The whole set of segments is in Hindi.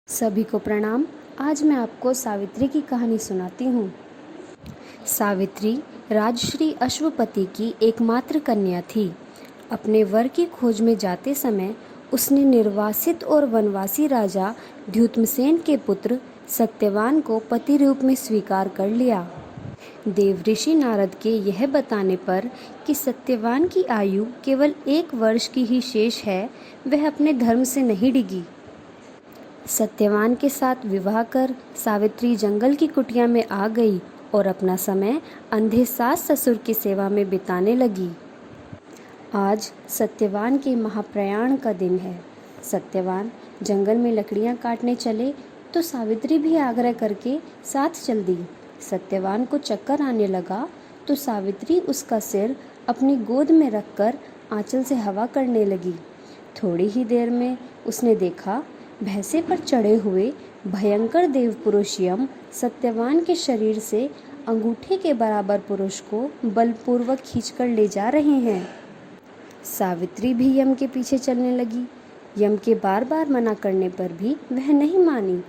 सभी को प्रणाम। आज मैं आपको सावित्री की कहानी सुनाती हूँ। सावित्री राजश्री अश्वपति की एकमात्र कन्या थी। अपने वर की खोज में जाते समय उसने निर्वासित और वनवासी राजा द्युम्नसेन के पुत्र सत्यवान को पति रूप में स्वीकार कर लिया। देवऋषि नारद के यह बताने पर कि सत्यवान की आयु केवल 1 वर्ष की ही शेष है, वह अपने धर्म से नहीं डिगी। सत्यवान के साथ विवाह कर सावित्री जंगल की कुटिया में आ गई और अपना समय अंधे सास ससुर की सेवा में बिताने लगी। आज सत्यवान के महाप्रयाण का दिन है। सत्यवान जंगल में लकड़ियां काटने चले तो सावित्री भी आग्रह करके साथ चल दी। सत्यवान को चक्कर आने लगा तो सावित्री उसका सिर अपनी गोद में रखकर आंचल से हवा करने लगी। थोड़ी ही देर में उसने देखा भैंसे पर चढ़े हुए भयंकर देव पुरुष यम सत्यवान के शरीर से अंगूठे के बराबर पुरुष को बलपूर्वक खींचकर ले जा रहे हैं। सावित्री भी यम के पीछे चलने लगी। यम के बार बार मना करने पर भी वह नहीं मानी।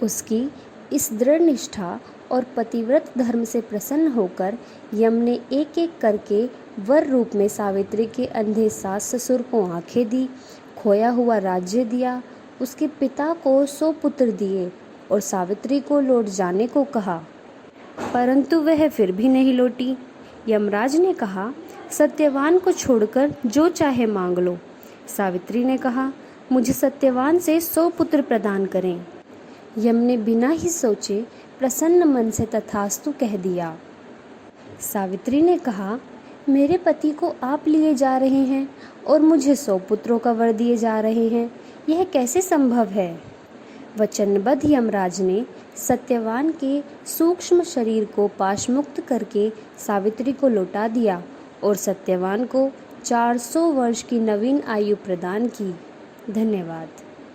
उसकी इस दृढ़ निष्ठा और पतिव्रत धर्म से प्रसन्न होकर यम ने एक एक करके वर रूप में सावित्री के अंधे सास ससुर को आंखें दी, खोया हुआ राज्य दिया, उसके पिता को 100 पुत्र दिए और सावित्री को लौट जाने को कहा, परंतु वह फिर भी नहीं लौटी। यमराज ने कहा, सत्यवान को छोड़कर जो चाहे मांग लो। सावित्री ने कहा, मुझे सत्यवान से 100 पुत्र प्रदान करें। यम ने बिना ही सोचे प्रसन्न मन से तथास्तु कह दिया। सावित्री ने कहा, मेरे पति को आप लिए जा रहे हैं और मुझे 100 पुत्रों का वर दिए जा रहे हैं, यह कैसे संभव है? वचनबद्ध यमराज ने सत्यवान के सूक्ष्म शरीर को पाशमुक्त करके सावित्री को लौटा दिया और सत्यवान को 400 वर्ष की नवीन आयु प्रदान की। धन्यवाद।